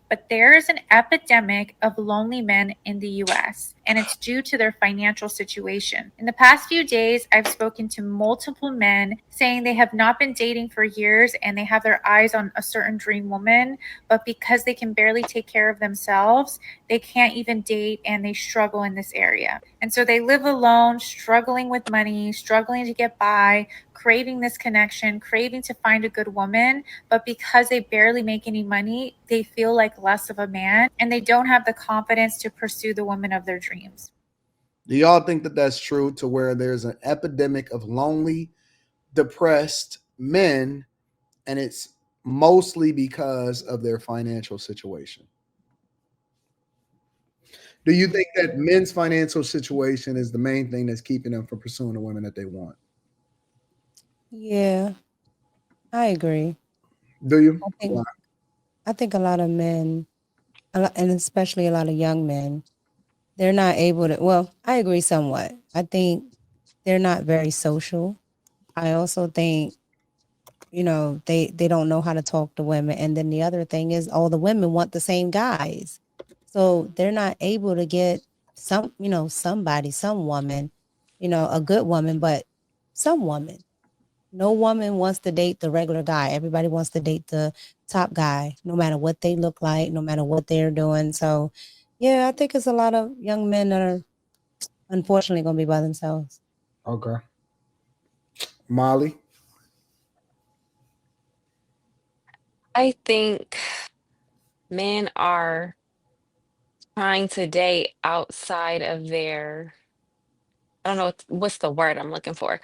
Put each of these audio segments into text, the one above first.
but there is an epidemic of lonely men in the US, and it's due to their financial situation. In the past few days, I've spoken to multiple men saying they have not been dating for years and they have their eyes on a certain dream woman, but because they can barely take care of themselves, they can't even date and they struggle in this area. And so they live alone, struggling with money, struggling to get by, craving this connection, craving to find a good woman, but because they barely make any money, they feel like less of a man and they don't have the confidence to pursue the woman of their dreams. Do y'all think that that's true to where there's an epidemic of lonely, depressed men, and it's mostly because of their financial situation? Do you think that men's financial situation is the main thing that's keeping them from pursuing the women that they want? Yeah, I agree. Do you? I think Why? I think a lot of men, and especially a lot of young men, they're not able to. Well, I agree somewhat. I think they're not very social. I also think they don't know how to talk to women, and then the other thing is all the women want the same guys, so they're not able to get somebody, some woman, a good woman, but some woman. No woman wants to date the regular guy. Everybody wants to date the top guy, no matter what they look like, no matter what they're doing. So yeah, I think it's a lot of young men that are unfortunately going to be by themselves. Okay. Molly? I think men are trying to date outside of their, I don't know what's the word I'm looking for.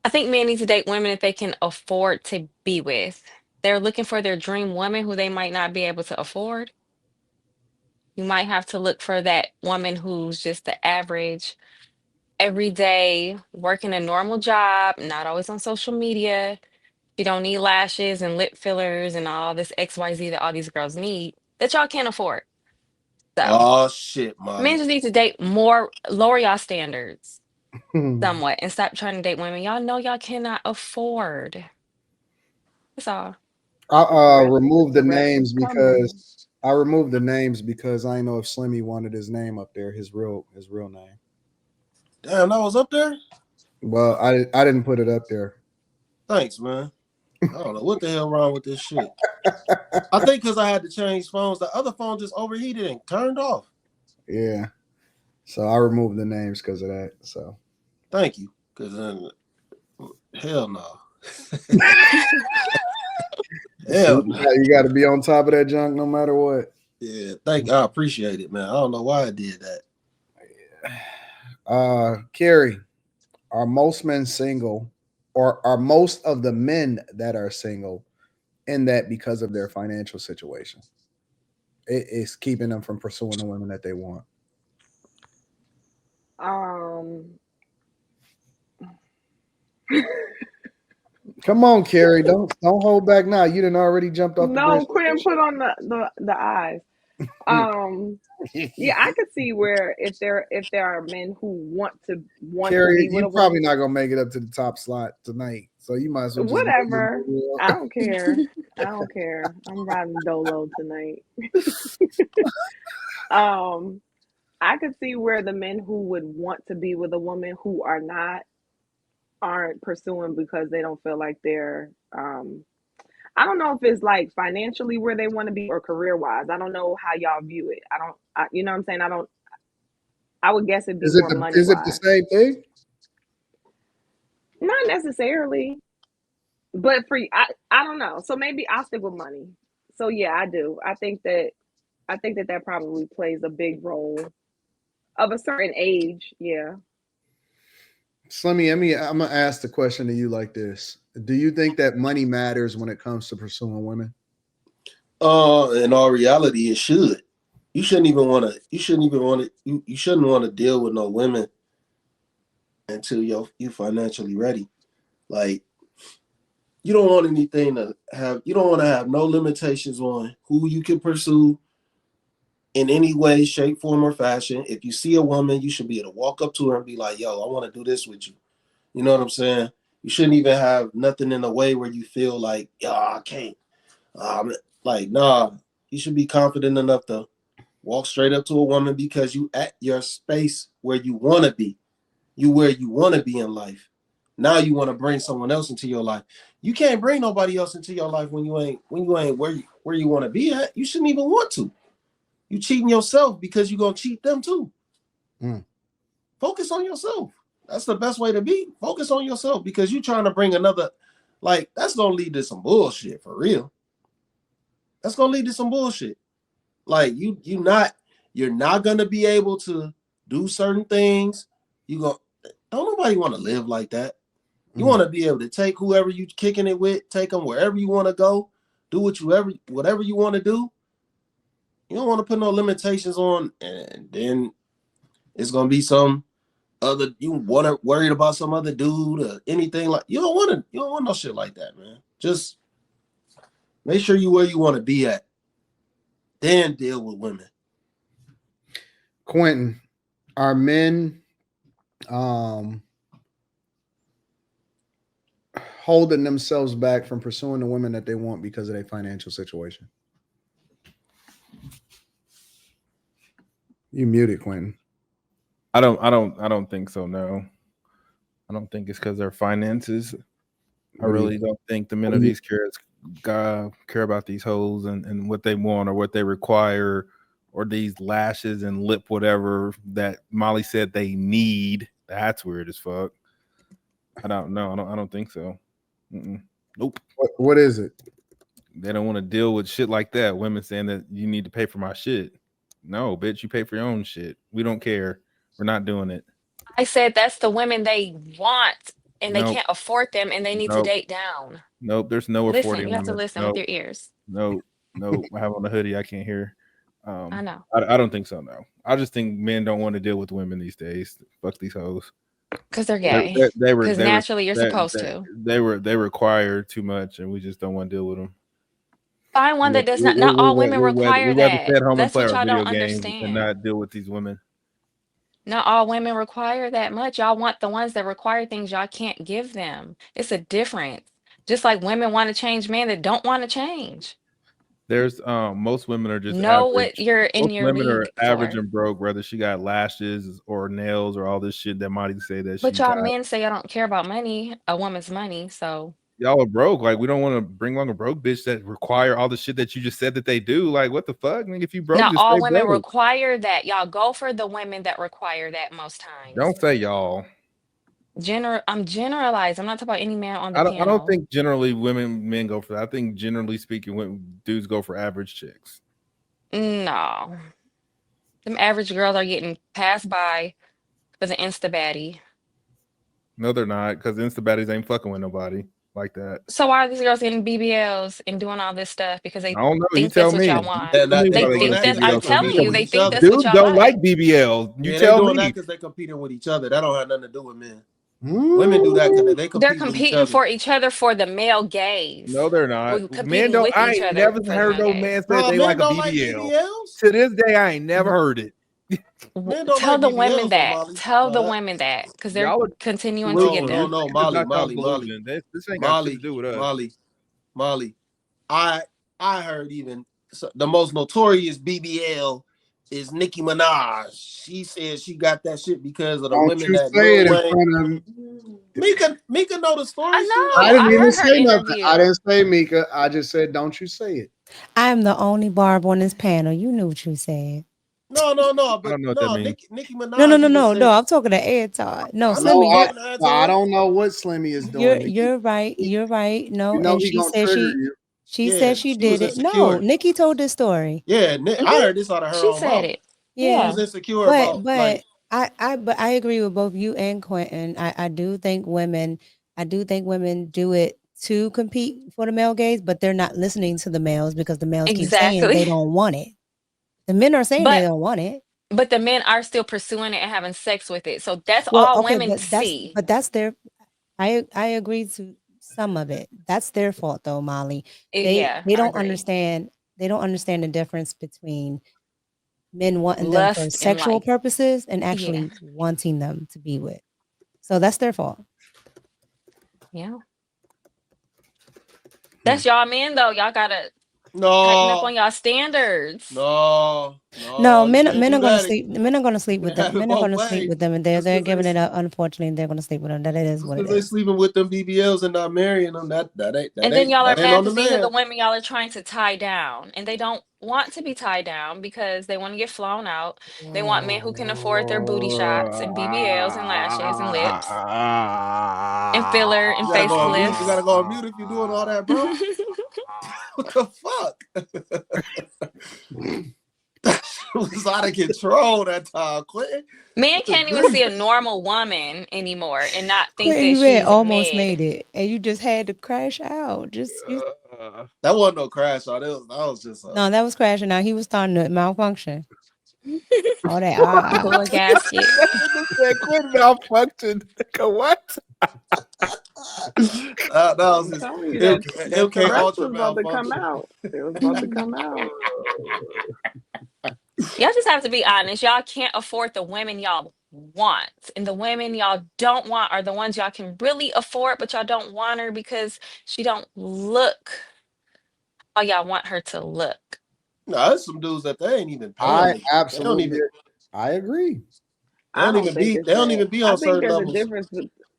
I think men need to date women that they can afford to be with. They're looking for their dream woman who they might not be able to afford. You might have to look for that woman who's just the average, everyday, working a normal job, not always on social media. You don't need lashes and lip fillers and all this XYZ that all these girls need that y'all can't afford. So Oh shit, men Molly. just need to date more, lower y'all standards I somewhat and stop trying to date women y'all know y'all cannot afford. That's all. removed The the rest is names coming. because I removed the names because I know if Slimmy wanted his name up there, his real name. Damn, that was up there. Well, I didn't put it up there. Thanks, man. I don't know what the hell wrong with this shit. I think because I had to change phones, the other phone just overheated and turned off. Yeah. So I removed the names because of that. So Thank you, because then hell no, see, hell no. you got to be on top of that junk no matter what. Yeah, I appreciate it, man. I don't know why I did that. Carrie, are most men single, or are most of the men that are single in that because of their financial situation? It's keeping them from pursuing the women that they want. Um, Come on, Carrie, don't hold back now. You done already jumped off the bridge. no, Quinn put on the eyes. Um, yeah, I could see where if there are men who want to Carrie, be with you a probably woman, not gonna make it up to the top slot tonight, so you might as well just whatever. I don't care. I don't care. I'm riding Dolo tonight. Um, I could see where the men who would want to be with a woman who aren't pursuing because they don't feel like they're I don't know if it's like financially where they want to be or career wise. I don't know how y'all view it. You know what I'm saying? I would guess it'd be more money is it the wise. same thing? Not necessarily, but I don't know. So maybe I'll stick with money. So yeah, I do. I think that probably plays a big role of a certain age. Yeah. Slimmy, I'm gonna ask the question to you like this: do you think that money matters when it comes to pursuing women? In all reality, it should. You shouldn't even want to. You shouldn't even want to. You shouldn't want to deal with no women until you financially ready. Like you don't want anything to have. You don't want to have no limitations on who you can pursue in any way, shape, form, or fashion. If you see a woman, you should be able to walk up to her and be like, "Yo, I want to do this with you." You know what I'm saying? You shouldn't even have nothing in the way where you feel like, "Yo, I can't." Like, nah. You should be confident enough to walk straight up to a woman because you at your space where you want to be. You where you want to be in life. Now you want to bring someone else into your life. You can't bring nobody else into your life when you ain't where you want to be at. You shouldn't even want to. You cheating yourself because you're gonna cheat them too. Focus on yourself. That's the best way to be. Focus on yourself because you're trying to bring another, like, that's gonna lead to some bullshit for real. That's gonna lead to some bullshit. Like you're not gonna be able to do certain things. Don't nobody want to live like that. You want to be able to take whoever you kicking it with, take them wherever you want to go, do whatever you want to do. You don't want to put no limitations on, and then it's gonna be some other, you worried about some other dude or anything. Like you don't want no shit like that, man. Just make sure you where you want to be at, then deal with women. Quentin, are men holding themselves back from pursuing the women that they want because of their financial situation? You muted, Quentin. I don't think so. No, I don't think it's because their finances. I really don't think the men of these care about these hoes and what they want or what they require or these lashes and lip whatever that Molly said they need. That's weird as fuck. I don't know. I don't think so. Nope. What is it? They don't want to deal with shit like that. Women saying that you need to pay for my shit. No, bitch, you pay for your own shit. We don't care. We're not doing it. I said that's the women they want and they can't afford them and they need to date down. Nope, there's no affording Listen, you have to women. listen with your ears. No, I have on a hoodie. I can't hear. I know. I don't think so, no. I just think men don't want to deal with women these days. Fuck these hoes. Because they're gay. Because naturally you're supposed to. They require too much and we just don't want to deal with them. Find one that does not. Not all women require that. That's what y'all don't understand. And not deal with these women. Not all women require that much. Y'all want the ones that require things y'all can't give them. It's a difference. Just like women want to change men that don't want to change. There's most women are just know average. What you're in most your women league are average for. and broke, whether she got lashes or nails or all this shit that Marty say that but she y'all got. Men say I don't care about money, a woman's money. So y'all are broke. Like we don't want to bring along a broke bitch that require all the shit that you just said that they do. Like what the fuck? I mean, if you broke, not just all stay women broke. require that. Y'all go for the women that require that most times. Don't say y'all. I'm generalized. I'm not talking about any man on the panel. I don't think generally men go for that. I think generally speaking, dudes go for average chicks. No. Them average girls are getting passed by for the Insta baddie. No, they're not, because Insta baddies ain't fucking with nobody like that. So why are these girls getting BBLs and doing all this stuff? Because they I don't know. think that's what y'all want. They think that's. I'm telling you, they think that's dudes what y'all don't like BBLs. You tell they doing me. that because they're competing with each other. That don't have nothing to do with men. Women do that because they're competing for each other for the male gaze. No, they're not. Men don't. I ain't never heard no man say they like a BBL. To this day, I ain't never heard it. Tell the women that. Tell the women that because they're continuing to get them. No, Molly. This ain't got shit to do with us. Molly. I heard even the most notorious BBL is Nicki Minaj. She said she got that shit because of the women that Lil Wayne. Mika know the story. I know. I didn't even say nothing. I didn't say Mika. I just said, don't you say it. I am the only Barb on this panel. You knew what you said. No. But I don't know what that means. Nicki Minaj. No. I'm talking to Ed Todd. No, Slimmy. I don't know what Slimmy is doing. You're right. You're right. No, you know and she said she said she did it. No, Nikki told this story. Yeah, I heard this out of her. She said it. Yeah, she was insecure but I agree with both you and Quentin. I do think women do it to compete for the male gaze, but they're not listening to the males because the males keep saying they don't want it. The men are saying they don't want it. But the men are still pursuing it and having sex with it. So that's all women see. But that's their I agree to some of it. That's their fault though, Molly. They don't understand the difference between men wanting them for sexual purposes and actually wanting them to be with. So that's their fault. Yeah. That's y'all men though. Y'all gotta Tighten up No, on y'all standards. No, you men can't men do are gonna that. sleep. Men are gonna sleep You with can't them. have it Men are both gonna sleep ways. with them, and they're Just they're because giving it up. Unfortunately, they're gonna sleep with them. That it is what it they is. sleeping with them BBLs and not marrying them, And then y'all are that ain't mad on the because these are the man. women y'all are trying to tie down. And they don't want to be tied down because they want to get flown out. They want men who can afford their booty shots and BBLs and lashes and lips and filler and You gotta go on mute. You facelifts. gotta go on mute if you're doing all that, bro. What the fuck? That shit was out of control that time, Quentin. Men Good can't even see a gracious. normal woman anymore and not think Quentin, that you had she's almost mid. made it, and you just had to crash out. That wasn't no crash out. That was just No, that was crashing out. He was starting to malfunction. All that Pull a gasket. Quit malfunction. What? that was I'm just telling you that MK Tourette's Ultra was about to come malfunction. out. It was about to come out. Y'all just have to be honest. Y'all can't afford the women y'all want. And the women y'all don't want are the ones y'all can really afford, but y'all don't want her because she don't look how y'all want her to look. No, there's some dudes that they ain't even paying I to. They don't absolutely, even. I agree. They I don't don't even think be. it's They don't that. even be I on think certain there's a levels. difference.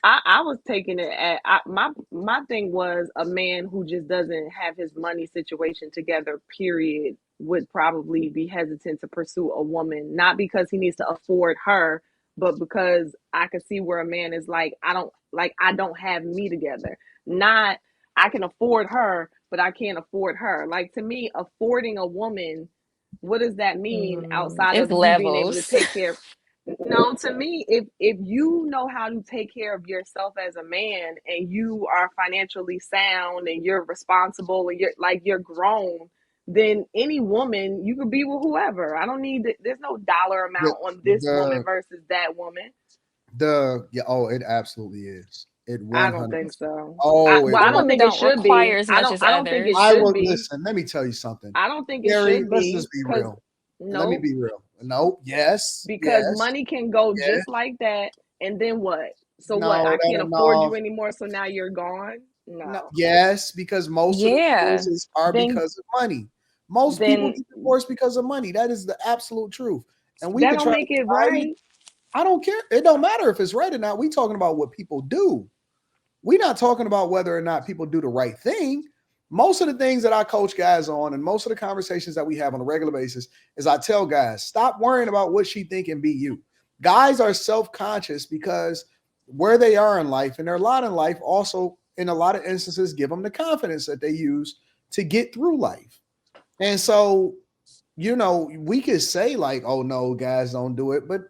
I was taking it at my thing was a man who just doesn't have his money situation together. Period. Would probably be hesitant to pursue a woman, not because he needs to afford her, but because I could see where a man is like, I don't have me together. Not I can afford her, but I can't afford her. Like to me, affording a woman, what does that mean outside It's of you being able to levels. take care? No, to me, if you know how to take care of yourself as a man and you are financially sound and you're responsible and you're grown, then any woman you could be with whoever. I don't need there's no dollar The amount on this woman the versus that woman. yeah, oh, it absolutely is. It I don't 100. think so. Oh, it I Some don't women think it don't should be. require as much as I don't think it I others. should will be. listen. Let me tell you something, I don't think it Gary. should Let's be just be cuz real. Let me no, be real. No, yes, because yes, money can go yes. just like that, and then what? So what, No, I can't that afford no, you anymore, so now you're gone? no. No. Yes, because most of the Yeah. divorces are then because of money. Most people then get divorced because of money. That is the absolute truth. And we that could don't try make to it tie it. right. I don't care. It don't matter if it's right or not. We talking about what people do. We're not talking about whether or not people do the right thing. Most of the things that I coach guys on and most of the conversations that we have on a regular basis is I tell guys, stop worrying about what she think and be you. Guys are self-conscious because where they are in life and their lot in life also in a lot of instances give them the confidence that they use to get through life. And so, we could say like, oh no, guys don't do it, but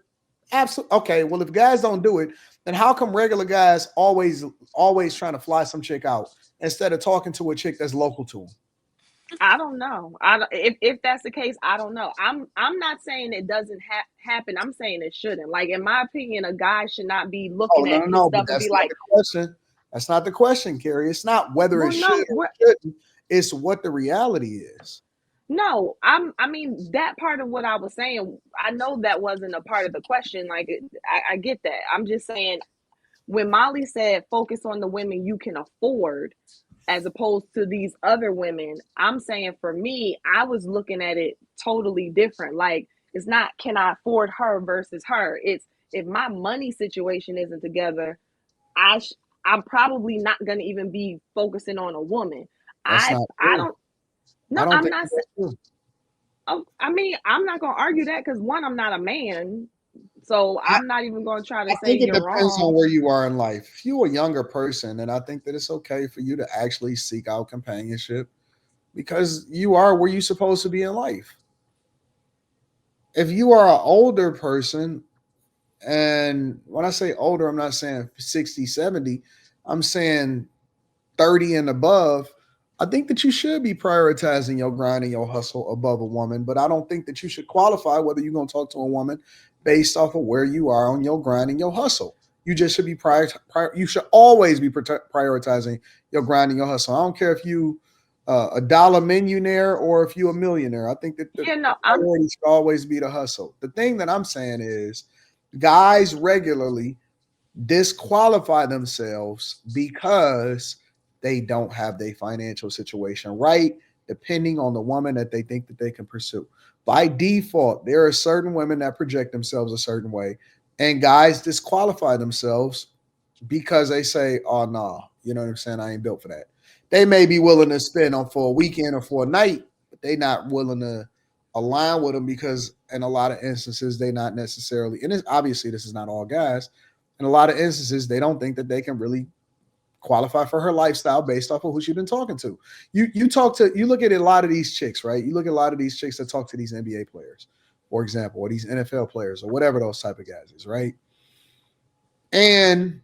absolutely okay. Well, if guys don't do it, then how come regular guys always trying to fly some chick out instead of talking to a chick that's local to them? I don't know. If that's the case, I don't know. I'm not saying it doesn't happen. I'm saying it shouldn't. Like in my opinion, a guy should not be Oh looking no, at no, his no, but stuff and be that's not like, the question. That's not the question, Carrie. It's not whether it well, should no, or shouldn't. It's what the reality is. no. I mean that part of what I was saying. I know that wasn't a part of the question. Like I get that. I'm just saying when Molly said focus on the women you can afford as opposed to these other women, I'm saying for me, I was looking at it totally different. Like it's not can I afford her versus her. It's if my money situation isn't together, I'm probably not going to even be focusing on a woman. That's not I true. don't no, I don't I'm think not that's true. oh, I mean, I'm not going to argue that cuz one I'm not a man. So I, I'm not even going to try to I say think it you're depends on wrong. where you are in life. If you're a younger person, then I think that it's okay for you to actually seek out companionship because you are where you're supposed to be in life. If you are an older person, and when I say older, I'm not saying 60, 70, I'm saying 30 and above, I think that you should be prioritizing your grind and your hustle above a woman. But I don't think that you should qualify whether you're going to talk to a woman based off of where you are on your grind and your hustle. You just should be you should always be prioritizing your grind and your hustle. I don't care if you a dollar millionaire or if you a millionaire. I think that the You know, priority should always be the hustle. The thing that I'm saying is guys regularly disqualify themselves because they don't have their financial situation right. depending on the woman that they think that they can pursue. By default, there are certain women that project themselves a certain way, and guys disqualify themselves because they say, "Oh no, you know what I'm saying? I ain't built for that." They may be willing to spend on for a weekend or for a night, but they not willing to align with them because in a lot of instances they not necessarily. And it's, obviously this is not all guys. In a lot of instances, they don't think that they can really qualify for her lifestyle based off of who she's been talking to. You look at a lot of these chicks, right? You look at a lot of these chicks that talk to these NBA players, for example, or these NFL players, or whatever those type of guys is, right? And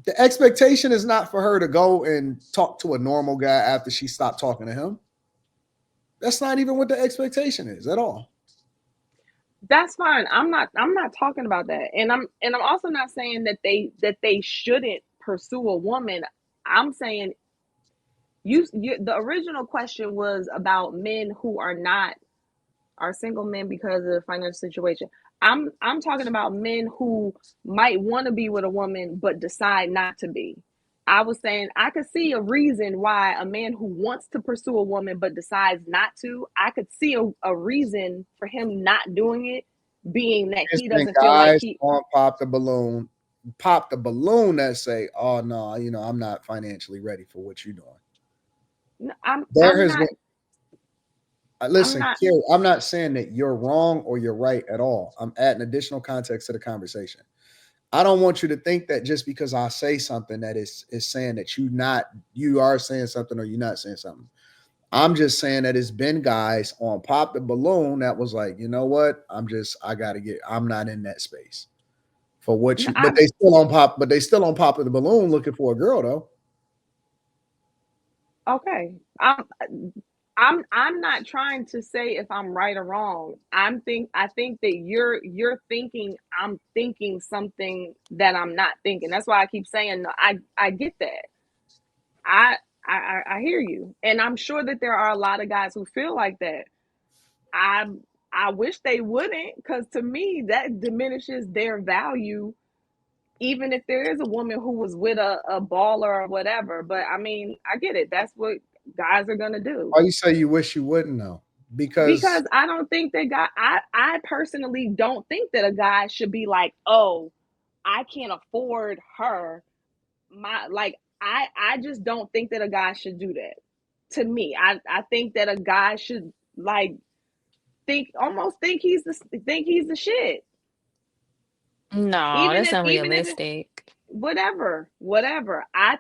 the expectation is not for her to go and talk to a normal guy after she stopped talking to him. That's not even what the expectation is at all. That's fine. I'm not talking about that. And I'm also not saying that they shouldn't pursue a woman. I'm saying you the original question was about men who are single men because of the financial situation. I'm talking about men who might want to be with a woman but decide not to be. I was saying I could see a reason why a man who wants to pursue a woman but decides not to, I could see a reason for him not doing it being that It's he been doesn't feel like guys he on pop the balloon that say, "Oh no, I'm not financially ready for what you're doing." I'm There I'm has not been I'm listen, not Kerry, I'm not saying that you're wrong or you're right at all. I'm adding additional context to the conversation. I don't want you to think that just because I say something that is saying that you are saying something or you're not saying something. I'm just saying that it's been guys on Pop the Balloon that was like, you know what? I'm not in that space for what you, but I'm they still on Pop of the Balloon looking for a girl though. okay. I'm not trying to say if I'm right or wrong. I think that you're thinking I'm thinking something that I'm not thinking. That's why I keep saying no, I get that. I I hear you. And I'm sure that there are a lot of guys who feel like that. I I wish they wouldn't, because to me that diminishes their value, even if there is a woman who was with a baller or whatever. But I mean, I get it. That's what guys are gonna do. Why you say you wish you wouldn't know? Because Because I don't think that I personally don't think that a guy should be like, oh, I can't afford her. I just don't think that a guy should do that. To me, I think that a guy should like think he's the shit. No, that's Even if it, unrealistic. whatever. I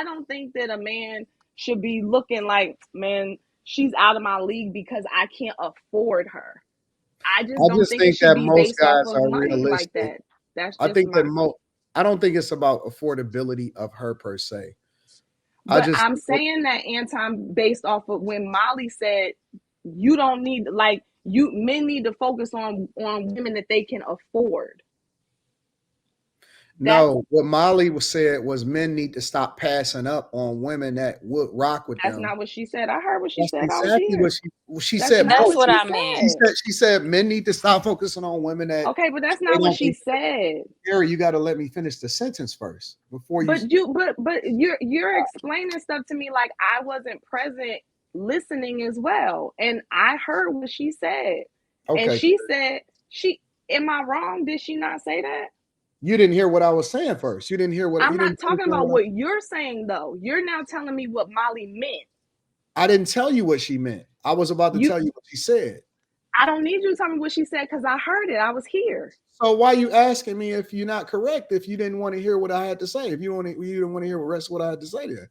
don't think that a man should be looking like, man, she's out of my league because I can't afford her. I just I don't just think it think should that be most based off guys of are money like realistic. that. That's I just think that my. I don't think it's about affordability of her per se. I But just I'm saying that, Anton, based off of when Molly said you don't need, like, you men need to focus on women that they can afford. That's no, what Molly was said was men need to stop passing up on women that would rock with that's them. not what she said. I heard what she That's said. I was exactly here. what she That's said. not That's what what she I meant. said. She said men need to stop focusing on women that Okay, but that's they not what don't she think. said. Gary, you got to let me finish the sentence first before you. But you're explaining stuff to me like I wasn't present listening as well. And I heard what she said. And Okay, she said, she am I wrong? Did she not say that? you didn't hear what I was saying first. You didn't hear what I'm you not didn't talking understand about what what you're saying though. You're now telling me what Molly meant. I didn't tell you what she meant. I was about to You tell you what she said. I don't need you to tell me what she said because I heard it. I was here. So why you asking me if you're not correct? If you didn't want to hear what I had to say, if you didn't want to hear the rest of what I had to say, then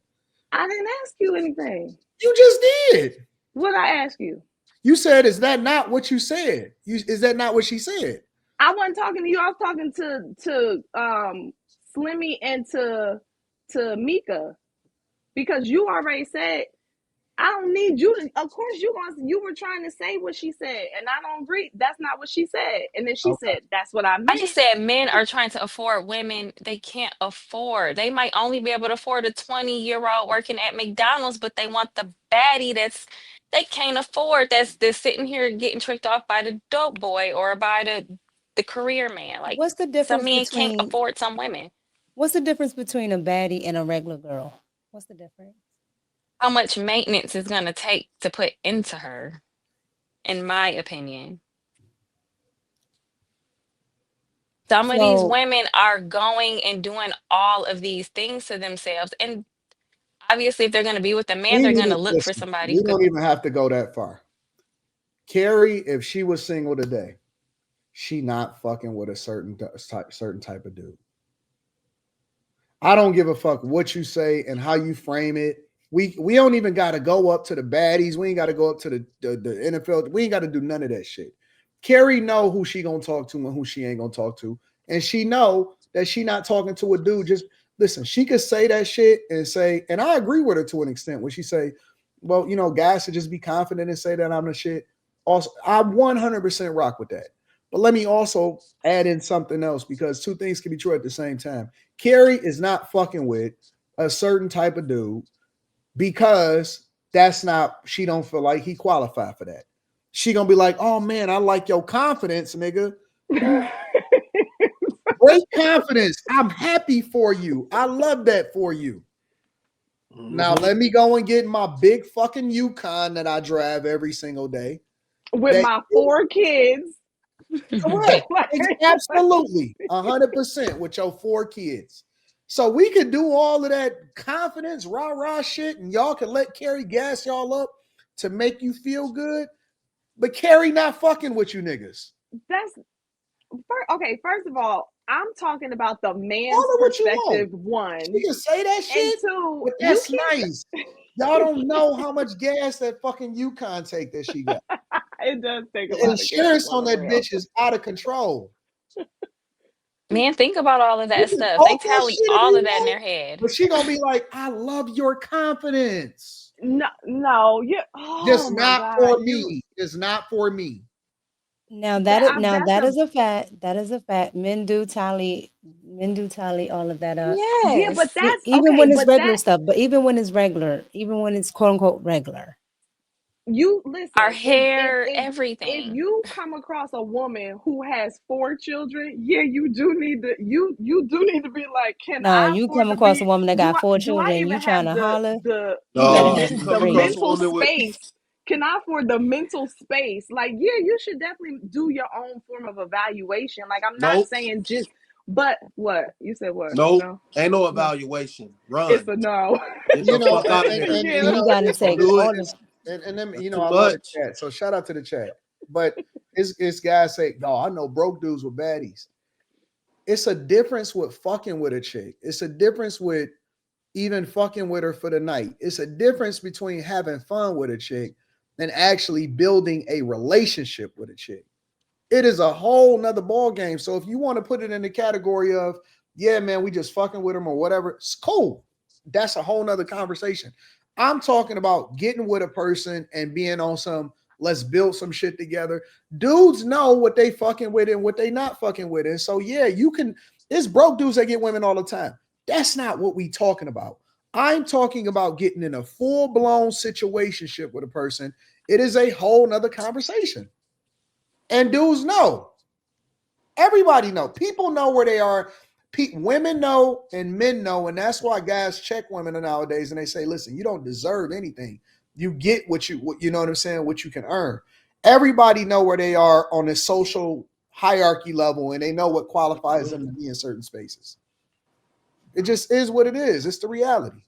I didn't ask you anything. you just did. What I ask you? You said, "Is that not what you said? Is that not what she said?" I wasn't talking to you. I was talking to Slimmy and to Mika, because you already said I don't need you to. Of course, you were trying to say what she said, and I don't agree. That's not what she said. And then she Okay. said, "That's what I I meant." just said men are trying to afford women they can't afford. They might only be able to afford a 20-year-old working at McDonald's, but they want the baddie they can't afford, that's sitting here getting tricked off by the dope boy or by the career man. Like What's the some difference men can't between afford some women. what's the difference between a baddie and a regular girl? What's the difference? how much maintenance is going to take to put into her, in my opinion. Some of these So women are going and doing all of these things to themselves. And obviously, if they're going to be with a man, they're going to look for Listen, somebody we who could. don't even have to go that far. Carrie, if she was single today, she not fucking with a certain type of dude. I don't give a fuck what you say and how you frame it. We don't even got to go up to the baddies. We ain't got to go up to the NFL. We ain't got to do none of that shit. Carrie know who she gonna talk to and who she ain't gonna talk to, and she know that she not talking to a dude. Just listen, she could say that shit and say, and I agree with her to an extent when she say, well, you know, guys should just be confident and say that I'm the shit. Also, I 100% rock with that. But let me also add in something else because two things can be true at the same time. Carrie is not fucking with a certain type of dude because that's not, she don't feel like he qualified for that. She gonna be like, oh man, I like your confidence, nigga. Great confidence. I'm happy for you. I love that for you. Now let me go and get my big fucking Yukon that I drive every single day. With my 4 kids. Correct. Absolutely. 100% with your 4 kids. So we could do all of that confidence, rah-rah shit, and y'all can let Carrie gas y'all up to make you feel good. But Carrie not fucking with you niggas. That's okay. First of all, I'm talking about the Call man's her what you want. perspective. One She can say that and shit, two, but you that's can't. nice. Y'all don't know how much gas that fucking Yukon take that she got. It does take a The lot of gas insurance on on the that real. bitch is out of control. Man, think about all of You that can stuff. They talk that tally shit if all you of that in want, their head. but she gonna be like, I love your confidence. No, you. Oh Just my not God, for me. Just not for me. now that's that a is a fact. That is a fact. Men do tally. Men do tally all of that up. yeah, but Yes. that's Even okay. when it's But regular that stuff, but even when it's regular, even when it's quote unquote regular. you Our listen. hair, If everything. you come across a woman who has 4 children, yeah, you do need to you do need to be like, can No, I you afford come to across a be? woman that got 4 Do I children, you even trying have to holler, you better No, have you some come the across a bread. mental woman with space? Can I afford the mental space? Like, yeah, you should definitely do your own form of evaluation. Like, I'm not nope, saying just, but what you said? What? nope, No, ain't no no, evaluation. it's Run, a no. get You the know, fuck out of there. and Yeah. You gotta it's Don't take do it. all of and then That's you know, too I love the much. chat. So shout out to the chat. But it's guys say, oh, I know broke dudes with baddies. It's a difference with fucking with a chick. It's a difference with even fucking with her for the night. It's a difference between having fun with a chick and actually building a relationship with a chick. It is a whole nother ball game. So if you want to put it in the category of, yeah, man, we just fucking with them or whatever, it's cool. That's a whole nother conversation. I'm talking about getting with a person and being on some, let's build some shit together. Dudes know what they fucking with and what they not fucking with. And so, yeah, you can, it's broke dudes that get women all the time. That's not what we talking about. I'm talking about getting in a full-blown situationship with a person. It is a whole nother conversation. And dudes know. Everybody know. People know where they are. Women know and men know, and that's why guys check women nowadays and they say, "Listen, you don't deserve anything. You get what you know what I'm saying, what you can earn." Everybody know where they are on the social hierarchy level, and they know what qualifies them to be in certain spaces. It just is what it is. It's the reality.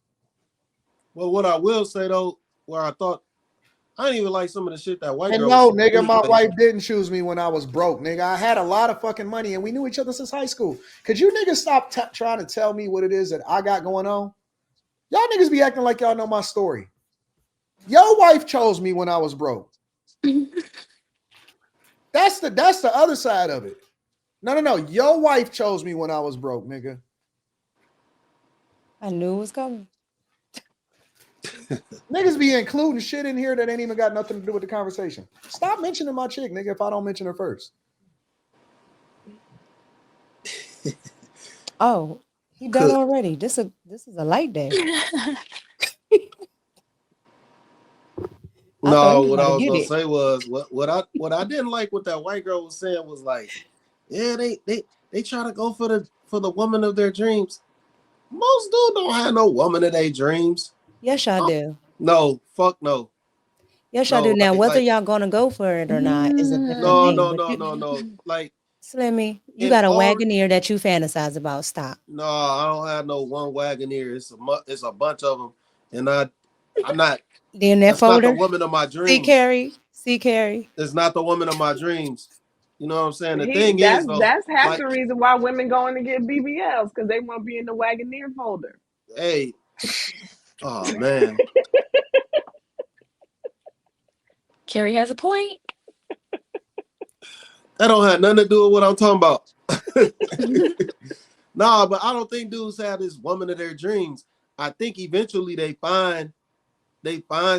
Well, what I will say though, where I thought I didn't even like some of the shit that white And girl was no, saying nigga, my anyway. wife didn't choose me when I was broke, nigga. I had a lot of fucking money and we knew each other since high school. Could you niggas stop trying to tell me what it is that I got going on? Y'all niggas be acting like y'all know my story. Your wife chose me when I was broke. That's the other side of it. No. Your wife chose me when I was broke, nigga. I knew it was coming. Niggas be including shit in here that ain't even got nothing to do with the conversation. Stop mentioning my chick, nigga, if I don't mention her first. Oh, he done Cook. already. This is a light day. I thought he No, was what I gonna was get gonna it. say was what I didn't like what that white girl was saying was like, yeah, they try to go for the woman of their dreams. Most dudes don't have no woman of their dreams. Yes, y'all Oh, do. No, fuck no. Yes, y'all do. No, Now, whether like y'all gonna go for it or not is a different no, thing. no, But no, you, no, no. Like Slimmy, you in got a all Wagoneer that you fantasize about. Stop. no, I don't have no one Wagoneer. It's a bunch of them, and I'm not. Then that That's not the folder. woman of my See, dreams. Carrie. See, Carrie. It's not the woman of my dreams. You know what I'm saying? The He thing is though, that's half like, the reason why women going to get BBLs because they want to be in the Wagoneer folder. hey, oh man, Carrie has a point. that don't have nothing to do with what I'm talking about. Nah, but I don't think dudes have this woman of their dreams. I think eventually they find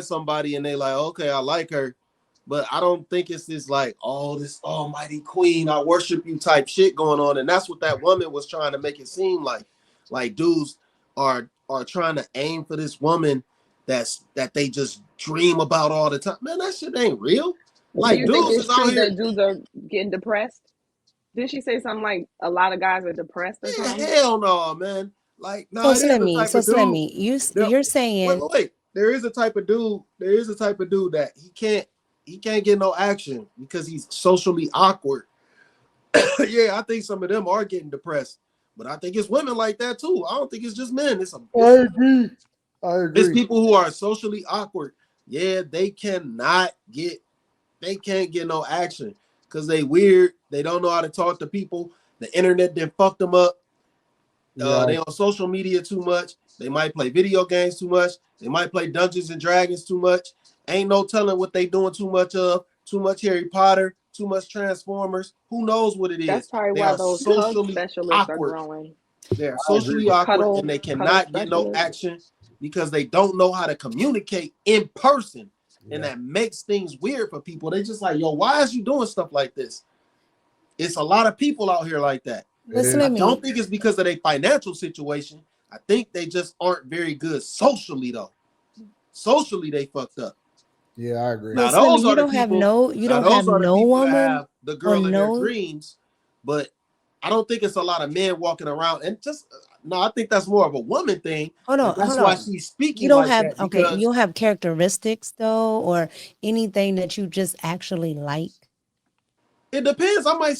somebody and they like, okay, I like her. But I don't think it's this like, oh, this almighty queen, I worship you type shit going on. And that's what that woman was trying to make it seem like. Like dudes are trying to aim for this woman that they just dream about all the time. Man, that shit ain't real. Do Like you think dudes it's is out true here. that dudes are getting depressed? Did she say something like a lot of guys are depressed or Man, something? hell no, man. Like, no, So it is the Slimmy. type So of dude. Slimmy. There, You're wait, saying. wait, wait. There is a type of dude. There is a type of dude that he can't get no action because he's socially awkward. Yeah, I think some of them are getting depressed, but I think it's women like that too. I don't think it's just men. I It's agree. people who are socially awkward. Yeah, they can't get no action because they weird. They don't know how to talk to people. The internet then fucked them up. Yeah, They on social media too much. They might play video games too much. They might play Dungeons and Dragons too much. Ain't no telling what they doing too much of. Too much Harry Potter, too much Transformers. Who knows what it That's is? probably They why are those hug socially specialists are awkward. growing. They are I agree. socially awkward and they Cuddle cannot get no specialists. action because they don't know how to communicate in person. And Yeah, that makes things weird for people. They just like, yo, why is you doing stuff like this? It's a lot of people out here like that. But it is. I don't Slimmy. think it's because of their financial situation. I think they just aren't very good socially, though. Socially, they fucked up. Yeah, I agree. But Now Slimmy, those are the people. you Now don't those have are the no people that woman have the or girl of their no. dreams. But I don't think it's a lot of men walking around. And just no, I think that's more of a woman thing. Hold And on, hold that's why on. she's You speaking don't like have that okay. You because don't have characteristics though, or anything that you just actually like. it depends. I might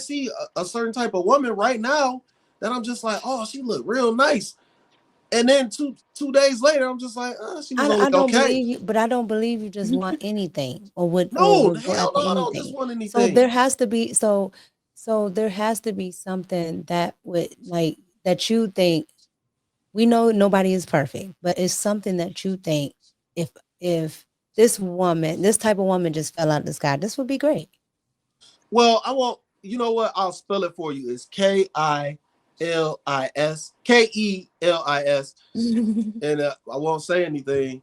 see a certain type of woman right now that I'm just like, oh, she look real nice. And then two days later, I'm just like, oh, she was only I don't okay. believe you, but I don't believe you just want anything or No, would go hell after no, I don't just anything. want So anything. there has to be so there has to be something that would like that you think we know nobody is perfect, but it's something that you think if if this type of woman just fell out of the sky, this would be great. Well, I won't. You know what? I'll spell it for you. It's Kelis, and I won't say anything.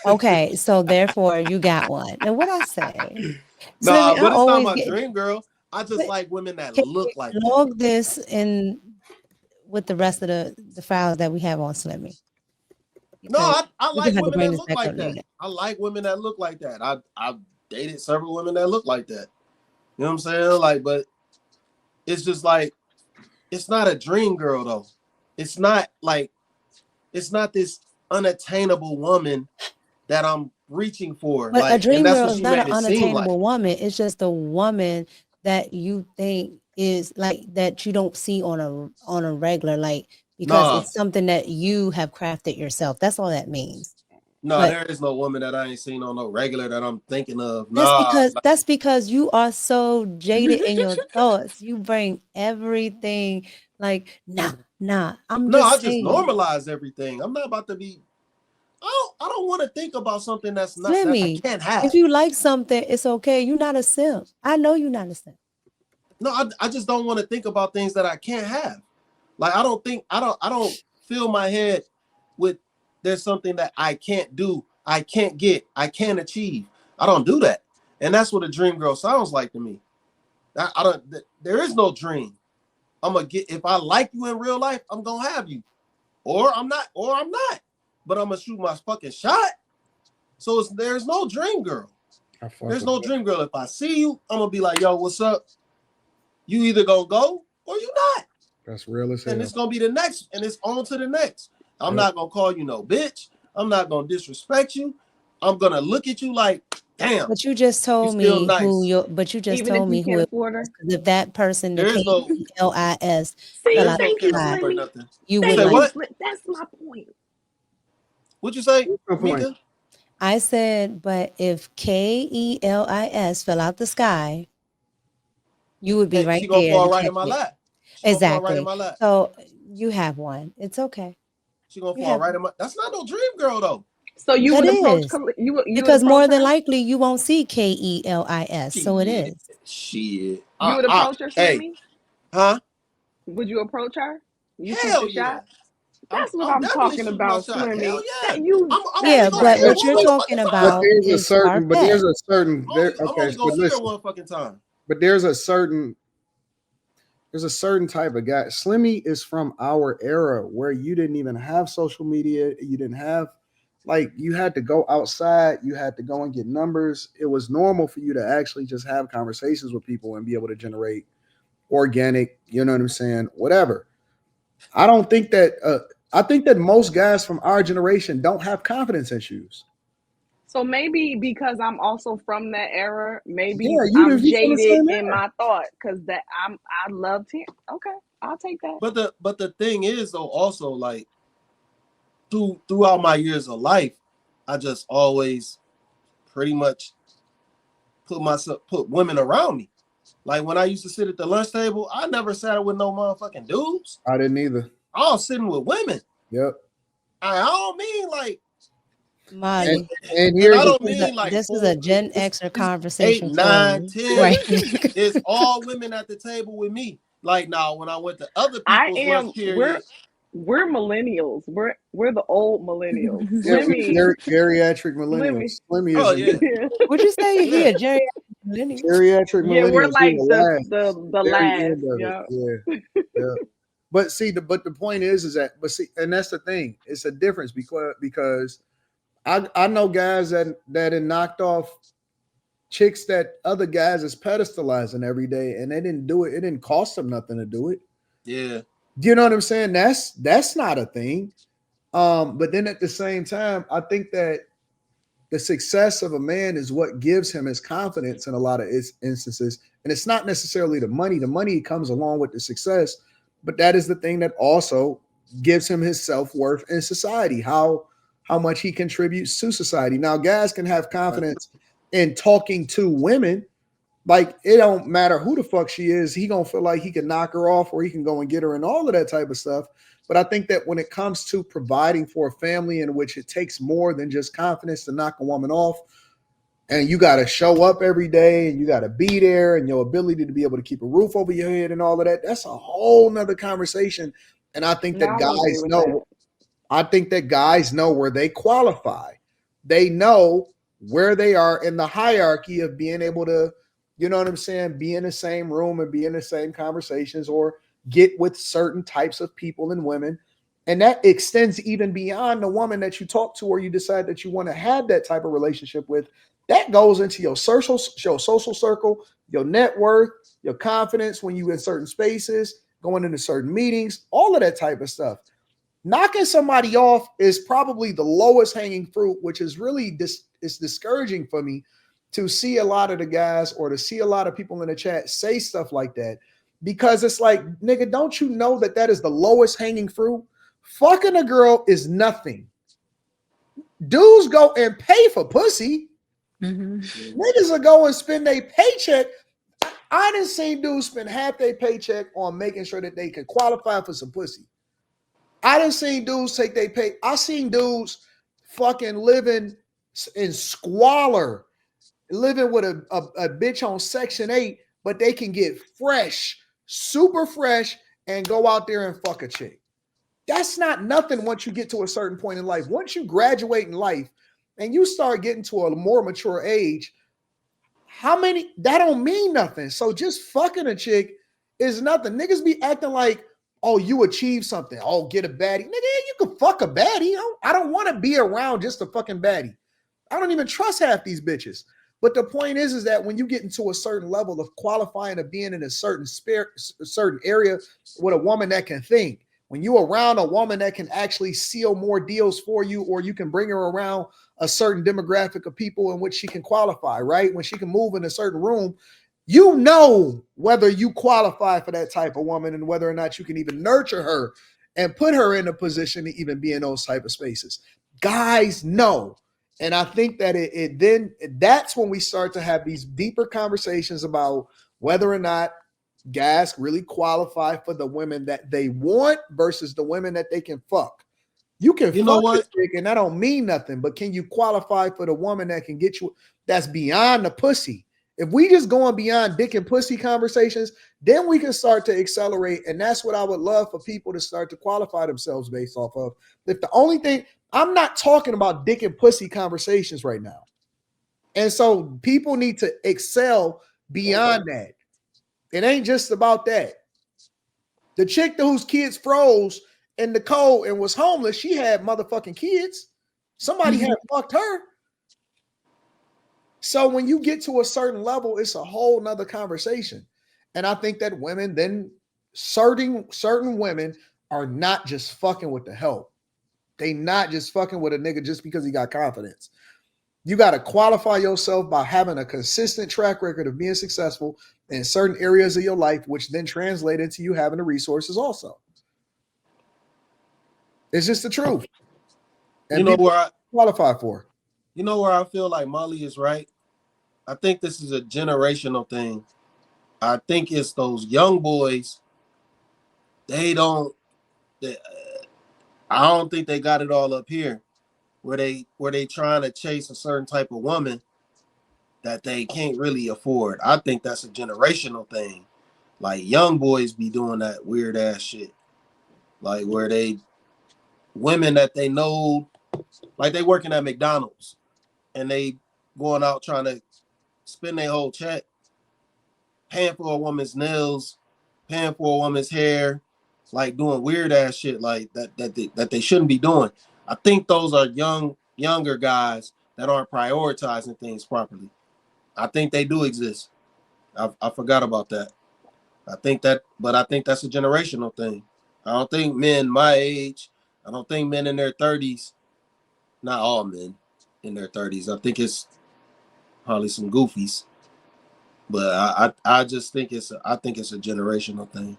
Okay, so therefore you got one. And what I say? Nah, Slimmy, I but it's not always my get dream girl. I just but like women that can look we like that. log this in with the rest of the files that we have on Slimmy? No, Because I we're gonna like have to women bring that this look back up like that. later. I like women that look like that. I've dated several women that look like that. You know what I'm saying? Like, but it's just like it's not a dream girl though. It's not like it's not this unattainable woman that I'm reaching for. But a Like, and dream that's girl what is she not an made it seem like. unattainable woman. It's just a woman that you think is like that you don't see on a regular, like because Nah, it's something that you have crafted yourself. That's all that means. nah, But there is no woman that I ain't seen on no regular that I'm thinking of. Nah, that's because you are so jaded in your thoughts. You bring everything like nah. I'm no, I just just saying. normalize everything. I'm not about to be. I don't want to think about something that's not that I Slimmy, can't if have. you like something, it's okay. You're not a simp. I know you're not a simp. No, I just don't want to think about things that I can't have. Like I don't fill my head with there's something that I can't do, I can't get, I can't achieve. I don't do that. And that's what a dream girl sounds like to me. I don't there is no dream. I'm gonna get if I like you in real life, I'm gonna have you. Or I'm not. But I'm gonna shoot my fucking shot. So there's no dream girl. I fuck There's with no that. dream girl. If I see you, I'm gonna be like, yo, what's up? You either gonna go or you not. That's real as And hell. it's gonna be the next, and it's on to the next. I'm Yep. not gonna call you no bitch. I'm not gonna disrespect you. I'm gonna look at you like, damn. But you just told still me nice. who you. But you just Even if told me you who can't it afford her. was. 'Cause if that person, the There is no KELIS, See, fell there's out no thank the you, KC sky, for Slimmy. nothing. you You would say Thank like. you, what? Slim. That's my point. What'd you say, Good point. Mika? I said, but if KELIS fell out the sky, you would be Hey, right she gonna there to fall right in catch my it. lap. She gonna fall right in Exactly. my lap. So you have one. It's okay. She gonna You fall have right in my. That's not no dream girl though. So you that would approach is you would because approach more than her? likely you won't see KELIS. So it is. Shit. You would approach her, Hey, Slimmy? huh? Would you approach her? You shoot Hell the yeah. shot? That's what I'm I'm definitely talking shooting my about, shot. Slimmy. Hell yeah. That you I'm that only Yeah, gonna but see her what that's you're one talking motherfucking time. about is far But there's fetched. a certain there. I'm Okay, only but gonna see her listen, one fucking time. but there's a certain type of guy. Slimmy is from our era where you didn't even have social media. You didn't have like you had to go outside. You had to go and get numbers. It was normal for you to actually just have conversations with people and be able to generate organic. You know what I'm saying? Whatever. I don't think that. I think that most guys from our generation don't have confidence issues. so maybe because I'm also from that era, maybe Yeah, I'm you from the jaded same in era. my thought because that I loved him. Okay, I'll take that. But the thing is though, also like throughout my years of life, I just always pretty much put women around me. Like when I used to sit at the lunch table, I never sat with no motherfucking dudes. I didn't either. I was sitting with women. Yep. I don't mean like Molly, And and I here's the don't thing. mean like this is a Gen it's Xer 8, conversation for 9, you, 10. right? It's all women at the table with me. Like now, when I went to other I people's lunch am. period, We're millennials. We're the old millennials. Yeah, we Slimmy, geriatric Slimmy. millennials. Slimmy is oh in yeah, that. Yeah, Would you say he yeah. a geriatric millennial? Geriatric yeah. We're millennials. We're like the last, the very last. end of it. Yeah. Yeah, yeah. But see, the point is that and that's the thing. It's a difference because I know guys that had knocked off chicks that other guys is pedestalizing every day, and they didn't do it. It didn't cost them nothing to do it. Yeah. Do you know what I'm saying? That's not a thing. But then at the same time, I think that the success of a man is what gives him his confidence in a lot of instances. And it's not necessarily the money. The money comes along with the success, but that is the thing that also gives him his self-worth in society, how much he contributes to society. Now, guys can have confidence in talking to women. Like it don't matter who the fuck she is, he gonna feel like he can knock her off or he can go and get her and all of that type of stuff. But I think that when it comes to providing for a family in which it takes more than just confidence to knock a woman off, and you got to show up every day and you got to be there and your ability to be able to keep a roof over your head and all of that, that's a whole nother conversation. And I think No, that I would agree guys with that. know where they qualify. They know where they are in the hierarchy of being able to, you know what I'm saying, be in the same room and be in the same conversations or get with certain types of people and women. And that extends even beyond the woman that you talk to or you decide that you want to have that type of relationship with. That goes into your social circle, your net worth, your confidence when you in certain spaces, going into certain meetings, all of that type of stuff. Knocking somebody off is probably the lowest hanging fruit, which is really it's discouraging for me to see a lot of the guys or to see a lot of people in the chat say stuff like that, because it's like, nigga, don't you know that is the lowest hanging fruit? Fucking a girl is nothing. Dudes go and pay for pussy. Niggas will go and spend their paycheck. I done seen dudes spend half their paycheck on making sure that they can qualify for some pussy. I done seen dudes take their pay. I seen dudes fucking living in squalor, living with a bitch on Section 8, but they can get fresh, super fresh, and go out there and fuck a chick. That's not nothing once you get to a certain point in life. Once you graduate in life and you start getting to a more mature age, that don't mean nothing. So just fucking a chick is nothing. Niggas be acting like, oh, you achieved something. Oh, get a baddie. Nigga, you can fuck a baddie. I don't want to be around just a fucking baddie. I don't even trust half these bitches. But the point is that when you get into a certain level of qualifying of being in a certain area with a woman that can think, When you're around a woman that can actually seal more deals for you, or you can bring her around a certain demographic of people in which she can qualify, right? When she can move in a certain room, you know whether you qualify for that type of woman and whether or not you can even nurture her and put her in a position to even be in those type of spaces. Guys know. And I think that it then that's when we start to have these deeper conversations about whether or not guys really qualify for the women that they want versus the women that they can fuck. You can You know fuck a what? chick and that don't mean nothing, but can you qualify for the woman that can get you that's beyond the pussy? If we just going beyond dick and pussy conversations, then we can start to accelerate. And that's what I would love for people to start to qualify themselves based off of. If the only thing, I'm not talking about dick and pussy conversations right now. And so people need to excel beyond that. It ain't just about that. The chick whose kids froze in the cold and was homeless, she had motherfucking kids. Somebody had fucked her. So when you get to a certain level, it's a whole nother conversation. And I think that women then certain women are not just fucking with the help. They not just fucking with a nigga just because he got confidence. You got to qualify yourself by having a consistent track record of being successful in certain areas of your life, which then translate into you having the resources also. It's just the truth. And You know where I qualify for. You know where I feel like Molly is right? I think this is a generational thing. I think it's those young boys. They don't. I don't think they got it all up here, where they trying to chase a certain type of woman that they can't really afford. I think that's a generational thing. Like young boys be doing that weird ass shit, like where they women that they know, like they working at McDonald's and they going out trying to spend their whole check paying for a woman's nails, paying for a woman's hair, like doing weird ass shit like that they shouldn't be doing. I think those are younger guys that aren't prioritizing things properly. I think they do exist. I forgot about that. But I think that's a generational thing. I don't think men my age, I don't think men in their 30s, not all men in their 30s. I think it's probably some goofies. But I just think I think it's a generational thing.